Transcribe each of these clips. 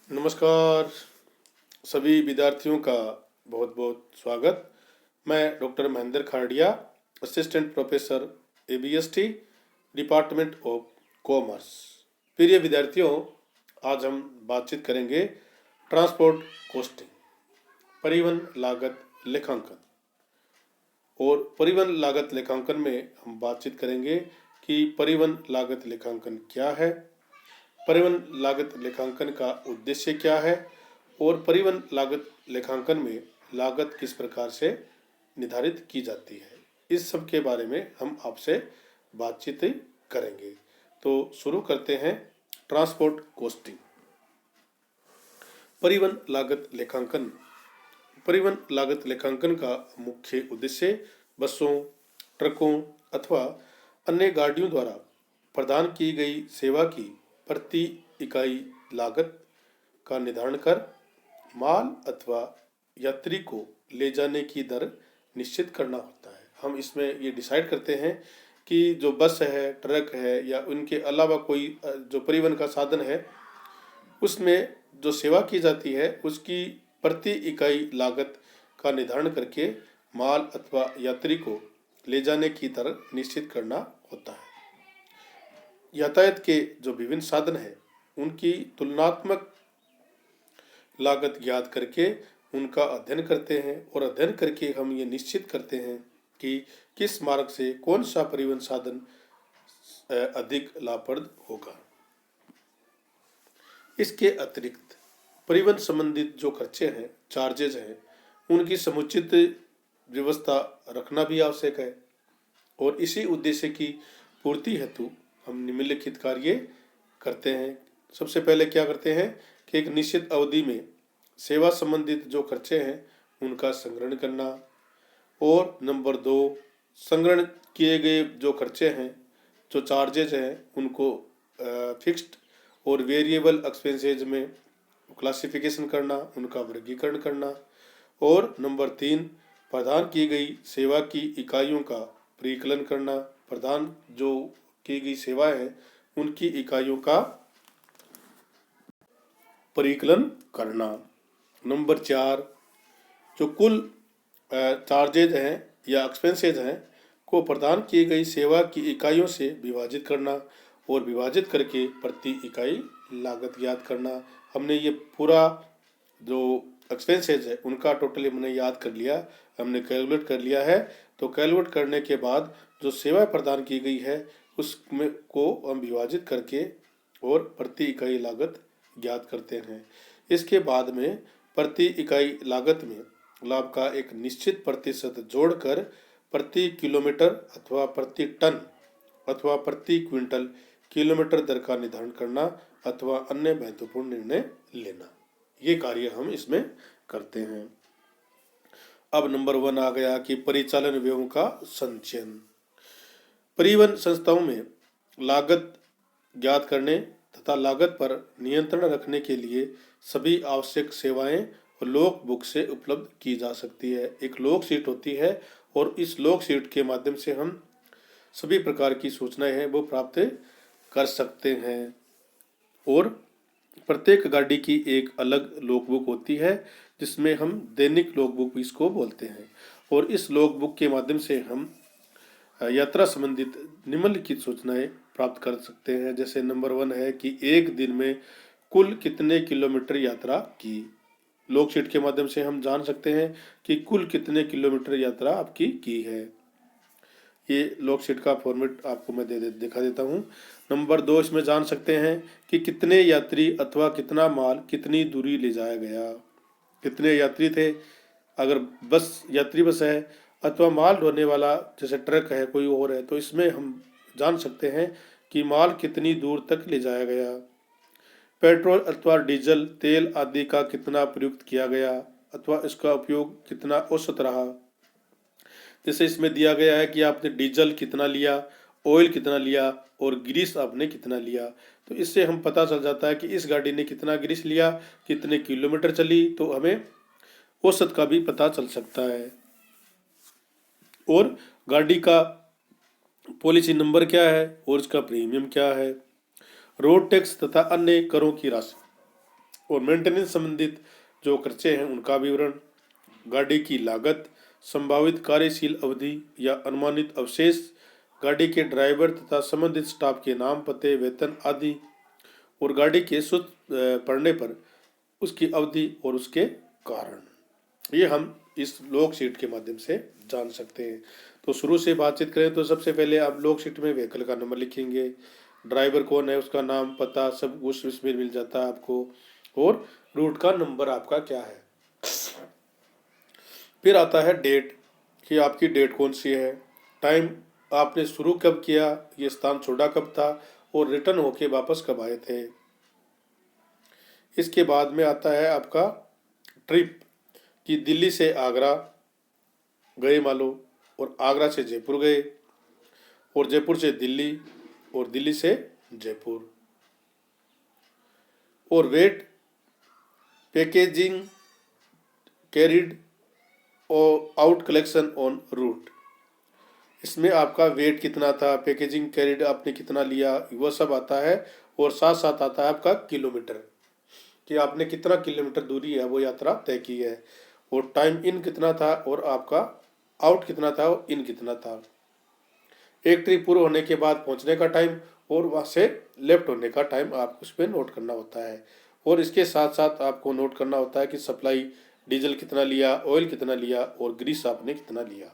नमस्कार सभी विद्यार्थियों का बहुत बहुत स्वागत। मैं doctor Mahendra Khadia, assistant professor ABST, department of commerce. प्रिय विद्यार्थियों, आज हम बातचीत करेंगे ट्रांसपोर्ट कॉस्टिंग, परिवहन लागत लेखांकन। और परिवहन लागत लेखांकन में हम बातचीत करेंगे कि परिवहन लागत लेखांकन क्या है, परिवहन लागत लेखांकन का उद्देश्य क्या है और परिवहन लागत लेखांकन में लागत किस प्रकार से निर्धारित की जाती है। इस सब के बारे में हम आपसे बातचीत करेंगे। तो शुरू करते हैं। ट्रांसपोर्ट कॉस्टिंग, परिवहन लागत लेखांकन। परिवहन लागत लेखांकन का मुख्य उद्देश्य बसों, ट्रकों अथवा अन्य गाड़ियों द्वारा प्रदान की गई सेवा की प्रति इकाई लागत का निर्धारण कर माल अथवा यात्री को ले जाने की दर निश्चित करना होता है। हम इसमें ये डिसाइड करते हैं कि जो बस है, ट्रक है या उनके अलावा कोई जो परिवहन का साधन है, उसमें जो सेवा की जाती है उसकी प्रति इकाई लागत का निर्धारण करके माल अथवा यात्री को ले जाने की दर निश्चित करना होता है। यातायात के जो विभिन्न साधन हैं उनकी तुलनात्मक लागत ज्ञात करके उनका अध्ययन करते हैं और अध्ययन करके हम ये निश्चित करते हैं कि किस मार्ग से कौन सा परिवहन साधन अधिक लाभप्रद होगा। इसके अतिरिक्त परिवहन संबंधित जो खर्चे हैं, चार्जेज हैं, उनकी समुचित व्यवस्था रखना भी आवश्यक है। और इसी उद्देश्य की पूर्ति हेतु हम निम्नलिखित कार्य करते हैं। सबसे पहले क्या करते हैं कि एक निश्चित अवधि में सेवा संबंधित जो खर्चे हैं उनका संग्रहण करना। और नंबर 2, संग्रहण किए गए जो खर्चे हैं, जो चार्जेज हैं, उनको फिक्स्ड और वेरिएबल एक्सपेंसेज में क्लासिफिकेशन करना, उनका वर्गीकरण करना। और नंबर 3, प्रदान की गई सेवा की इकाइयों का परिकलन करना। प्रदान जो की गई सेवाएं हैं उनकी इकाइयों का परिकलन करना। नंबर 4, जो कुल चार्जेज हैं या एक्सपेंसेज हैं को प्रदान की गई सेवा की इकाइयों से विभाजित करना और विभाजित करके प्रति इकाई लागत ज्ञात करना। हमने ये पूरा जो एक्सपेंसेज है उनका टोटली हमने याद कर लिया, हमने कैलकुलेट कर लिया है। तो कैलकुलेट करने के बाद जो सेवा प्रदान की गई है उसमें को हम विभाजित करके और प्रति इकाई लागत ज्ञात करते हैं। इसके बाद में प्रति इकाई लागत में लाभ का एक निश्चित प्रतिशत जोड़कर प्रति किलोमीटर अथवा प्रति टन अथवा प्रति क्विंटल किलोमीटर दर का निर्धारण करना अथवा अन्य महत्वपूर्ण निर्णय लेना, ये कार्य हम इसमें करते हैं। अब नंबर 1 आ गया कि परिचालन व्ययों का संचयन। परिवहन संस्थाओं में लागत ज्ञात करने तथा लागत पर नियंत्रण रखने के लिए सभी आवश्यक सेवाएं और लॉग बुक से उपलब्ध की जा सकती है। एक लॉग शीट होती है और इस लॉग शीट के माध्यम से हम सभी प्रकार की सूचनाएं हैं वो प्राप्त कर सकते हैं। और प्रत्येक गाड़ी की एक अलग लॉग बुक होती है जिसमें हम दैनिक लॉग बुक इसको बोलते हैं। और इस लॉग बुक के माध्यम से हम यात्रा संबंधित निम्नलिखित सूचनाएं प्राप्त कर सकते हैं। जैसे नंबर 1 है कि एक दिन में कुल कितने किलोमीटर यात्रा की। लॉग शीट के माध्यम से हम जान सकते हैं कि कुल कितने किलोमीटर यात्रा आपकी की है। ये लॉग शीट का फॉर्मेट आपको मैं दिखा देता हूँ। नंबर 2, इसमें जान सकते हैं कि कितने यात्री अथवा कितना माल कितनी दूरी ले जाया गया। कितने यात्री थे अगर बस यात्री बस है, अथवा माल ढोने वाला जैसे ट्रक है कोई और है, तो इसमें हम जान सकते हैं कि माल कितनी दूर तक ले जाया गया। पेट्रोल अथवा डीजल तेल आदि का कितना प्रयुक्त किया गया अथवा इसका उपयोग कितना औसत रहा। जैसे इसमें दिया गया है कि आपने डीजल कितना लिया, ऑयल कितना लिया और ग्रीस आपने कितना लिया। तो इससे हम पता चल जाता है कि इस गाड़ी ने कितना ग्रीस लिया, कितने किलोमीटर चली, तो हमें औसत का भी पता चल सकता है। और गाड़ी का पॉलिसी नंबर क्या है और इसका प्रीमियम क्या है। रोड टैक्स तथा अन्य करों की राशि। और मेंटेनेंस संबंधित जो खर्चे हैं उनका विवरण, गाड़ी की लागत, संभावित कार्यशील अवधि या अनुमानित अवशेष, गाड़ी के ड्राइवर तथा संबंधित स्टाफ के नाम, पते, वेतन आदि, और गाड़ी के सुस्त पड़ने पर उसकी अवधि और उसके कारण। ये हम इस लॉग शीट के माध्यम से जान सकते हैं। तो शुरू से बातचीत करें तो सबसे पहले आप लॉग शीट में व्हीकल का नंबर लिखेंगे, ड्राइवर कौन है उसका नाम, पता, सब कुछ इसमें मिल जाता है आपको, और रूट का नंबर आपका क्या है। फिर आता है डेट, कि आपकी डेट कौन सी है, टाइम, आपने शुरू कब किया, ये स्थान छोड़ा कब था, और रिटर्न होके वापस कब आए थे। इसके बाद में आता है आपका ट्रिप, कि दिल्ली से आगरा गए मान लो, और आगरा से जयपुर गए, और जयपुर से दिल्ली, और दिल्ली से जयपुर। और वेट, पैकेजिंग कैरिड और आउट कलेक्शन ऑन रूट, इसमें आपका वेट कितना था, पैकेजिंग कैरिड आपने कितना लिया, वो सब आता है। और साथ साथ आता है आपका किलोमीटर, कि आपने कितना किलोमीटर दूरी है वो यात्रा तय की है, और टाइम इन कितना था, और आपका आउट कितना था और इन कितना था। एक ट्रिप पूरा होने के बाद पहुंचने का टाइम, और वहाँ से लेफ्ट होने का टाइम आपको उस पर नोट करना होता है। और इसके साथ साथ आपको नोट करना होता है कि सप्लाई डीजल कितना लिया, ऑयल कितना लिया, और ग्रीस आपने कितना लिया।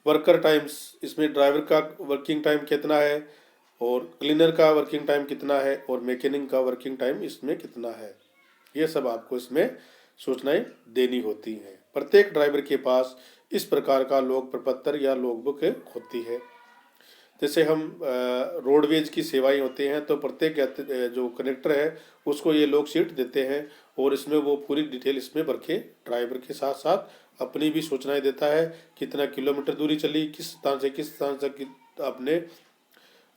वर्कर टाइम्स, इसमें ड्राइवर का वर्किंग टाइम कितना है, और क्लीनर का वर्किंग टाइम कितना है, और मैकेनिक का वर्किंग टाइम इसमें कितना है। ये सब आपको इसमें सूचनाएं देनी होती हैं। प्रत्येक ड्राइवर के पास इस प्रकार का लॉग प्रपत्र या लॉग बुक होती है। जैसे हम रोडवेज की सेवाएं होती हैं तो प्रत्येक जो कनेक्टर है उसको ये लॉग शीट देते हैं, और इसमें वो पूरी डिटेल इसमें भर के ड्राइवर के साथ साथ अपनी भी सूचनाएं देता है, कितना किलोमीटर दूरी चली, किस स्थान से किस स्थान तक आपने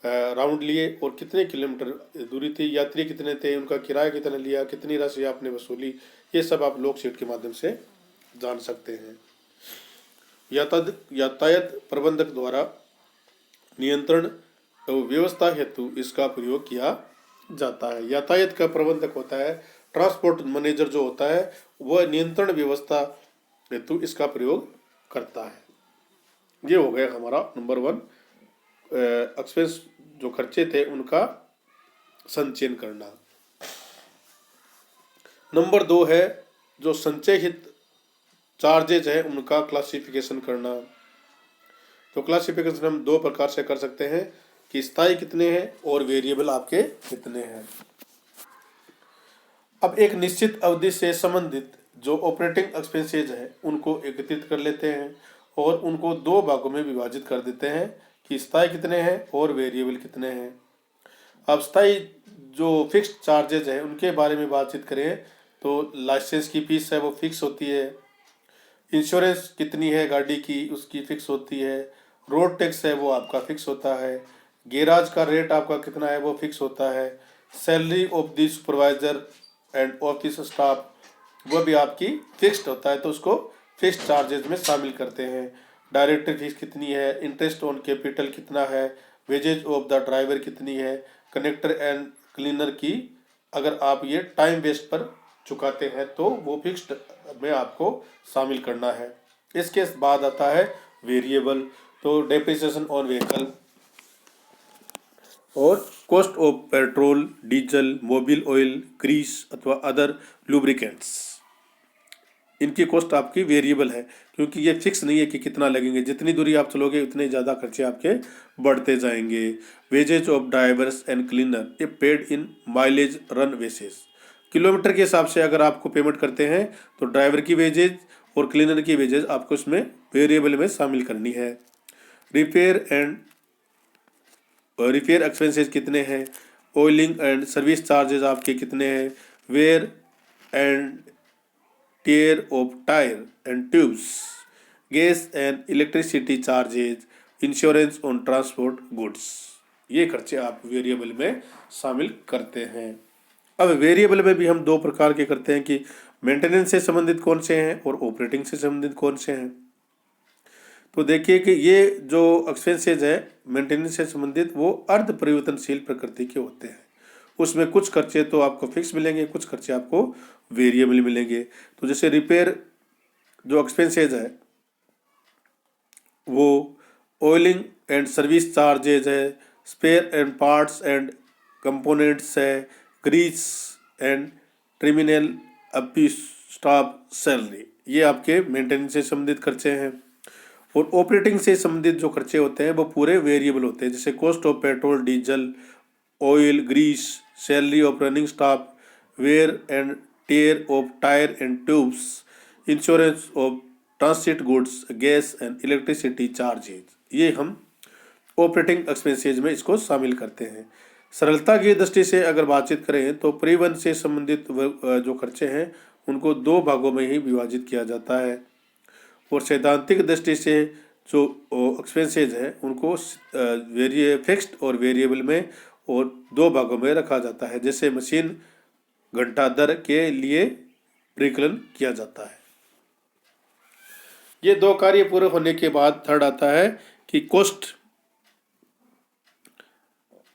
राउंड लिए, और कितने किलोमीटर दूरी थी, यात्री कितने थे, उनका किराया कितना लिया, कितनी राशि आपने वसूली। ये सब आप लॉग शीट के माध्यम से जान सकते हैं। यातायात प्रबंधक द्वारा नियंत्रण और व्यवस्था हेतु इसका प्रयोग किया जाता है। यातायात का प्रबंधक होता है, ट्रांसपोर्ट मैनेजर जो होता है वह नियंत्रण व्यवस्था हेतु इसका प्रयोग करता है। ये हो गया हमारा नंबर 1, एक्सपेंस जो खर्चे थे उनका संचयन करना। नंबर 2 है जो संचय हित चार्जेज है उनका क्लासिफिकेशन करना। तो क्लासिफिकेशन हम 2 प्रकार से कर सकते हैं, कि स्थायी कितने हैं और वेरिएबल आपके कितने हैं। अब एक निश्चित अवधि से संबंधित जो ऑपरेटिंग एक्सपेंसेज है उनको एकत्रित कर लेते हैं, और उनको 2 भागों में विभाजित कर देते हैं, कि स्थायी कितने हैं और वेरिएबल कितने हैं। अब स्थायी जो फिक्स्ड चार्जेज है उनके बारे में बातचीत करें तो लाइसेंस की फीस है वो फिक्स होती है, इंश्योरेंस कितनी है गाड़ी की उसकी फिक्स होती है, रोड टैक्स है वो आपका फिक्स होता है, गैराज का रेट आपका कितना है वो फिक्स होता है, salary of the supervisor and office staff वो भी आपकी फिक्स्ड होता है, तो उसको फिक्स्ड चार्जेज में शामिल करते हैं। डायरेक्टर फीस कितनी है, इंटरेस्ट ऑन कैपिटल कितना है, वेजेज ऑफ द ड्राइवर कितनी है, कनेक्टर एंड क्लीनर की अगर आप ये टाइम बेस्ड पर चुकाते हैं तो वो फिक्स्ड में आपको शामिल करना है। इसके बाद आता है वेरिएबल, तो डेप्रिसिएशन ऑन व्हीकल और cost of petrol, diesel, mobil oil, grease अथवा अदर लुब्रिकेंट्स, इनकी कॉस्ट आपकी वेरिएबल है, क्योंकि ये फिक्स नहीं है कि कितना लगेंगे, जितनी दूरी आप चलोगे उतने ज़्यादा खर्चे आपके बढ़ते जाएंगे। Wages of drivers and cleaner ये paid in mileage run basis, kilometre के हिसाब से अगर आपको पेमेंट करते हैं तो ड्राइवर की वेजेज और क्लीनर की वेजेज आपको इसमें वेरिएबल में शामिल करनी है। रिपेयर एक्सपेंसेस कितने हैं, ऑयलिंग एंड सर्विस चार्जेस आपके कितने हैं, wear and tear of tyre and tubes, gas and electricity charges, insurance on transport goods, ये खर्चे आप वेरिएबल में शामिल करते हैं। अब वेरिएबल में भी हम 2 प्रकार के करते हैं, कि मेंटेनेंस से संबंधित कौन से हैं और ऑपरेटिंग से संबंधित कौन से हैं। तो देखिए कि ये जो एक्सपेंसेज है मेंटेनेंस से संबंधित वो अर्ध परिवर्तनशील प्रकृति के होते हैं, उसमें कुछ खर्चे तो आपको फिक्स मिलेंगे, कुछ खर्चे आपको वेरिएबल मिलेंगे। तो जैसे रिपेयर जो एक्सपेंसेज है वो ऑयलिंग एंड सर्विस चार्जेज है, spare and parts and components है, ग्रीस एंड टर्मिनल अपी स्टाफ सैलरी, ये आपके मेंटेनेंस से संबंधित खर्चे हैं। और ऑपरेटिंग से संबंधित जो खर्चे होते हैं वो पूरे वेरिएबल होते हैं, जैसे cost of petrol diesel, oil, grease, salary of running staff, wear and tear of tyre and tubes, insurance of transit goods, gas and electricity charges, ये हम ऑपरेटिंग एक्सपेंसेज में इसको शामिल करते हैं। सरलता की दृष्टि से अगर बातचीत करें तो परिवहन से संबंधित जो खर्चे हैं उनको दो भागों में ही विभाजित किया जाता है, और सैद्धांतिक दृष्टि से जो एक्सपेंसेज हैं उनको फिक्स्ड और वेरिएबल में और दो भागों में रखा जाता है। जैसे मशीन घंटा दर के लिए परिकलन किया जाता है। ये दो कार्य पूरे होने के बाद थर्ड आता है कि कॉस्ट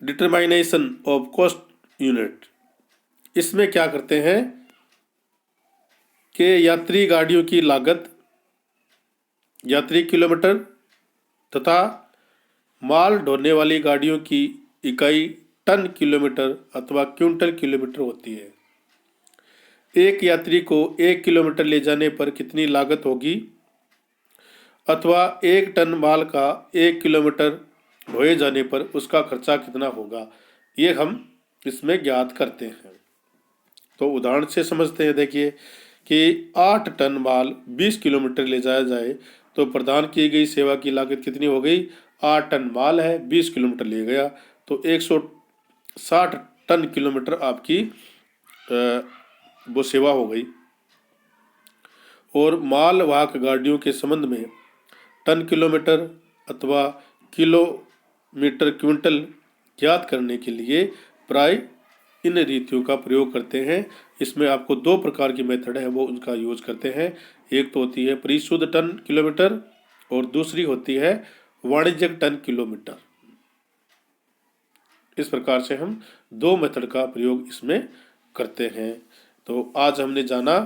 डिटरमाइनेशन ऑफ कॉस्ट यूनिट। इसमें क्या करते हैं कि यात्री गाड़ियों की लागत, यात्री किलोमीटर तथा माल ढोने वाली गाड़ियों की इकाई टन किलोमीटर अथवा क्विंटल किलोमीटर होती है। एक यात्री को 1 किलोमीटर ले जाने पर कितनी लागत होगी अथवा 1 टन माल का 1 किलोमीटर ढोए जाने पर उसका खर्चा कितना होगा, ये हम इसमें ज्ञात करते हैं। तो उदाहरण से समझते हैं। देखिए कि 8 टन माल 20 किलोमीटर ले जाया जाए तो प्रदान की गई सेवा की लागत कितनी हो गई। 8 टन माल है, 20 किलोमीटर ले गया तो 160 टन किलोमीटर आपकी वो सेवा हो गई। और माल वाहक गाड़ियों के संबंध में टन किलोमीटर अथवा किलोमीटर क्विंटल ज्ञात करने के लिए प्राय इन रीतियों का प्रयोग करते हैं। इसमें आपको दो प्रकार की मेथड है वो उनका यूज करते हैं। एक तो होती है परिशुद्ध टन किलोमीटर और दूसरी होती है वाणिज्यिक टन किलोमीटर। इस प्रकार से हम दो मेथड का प्रयोग इसमें करते हैं। तो आज हमने जाना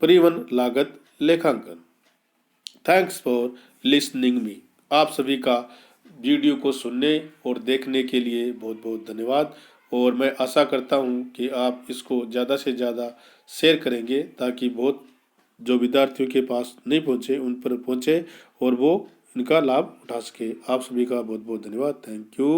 परिवहन लागत लेखांकन। Thanks for listening me. आप सभी का वीडियो को सुनने और देखने के लिए बहुत बहुत धन्यवाद। और मैं आशा करता हूँ कि आप इसको ज़्यादा से ज़्यादा शेयर करेंगे ताकि बहुत जो विद्यार्थियों के पास नहीं पहुँचे उन पर पहुँचे और वो इनका लाभ उठा सके। आप सभी का बहुत बहुत धन्यवाद। Thank you.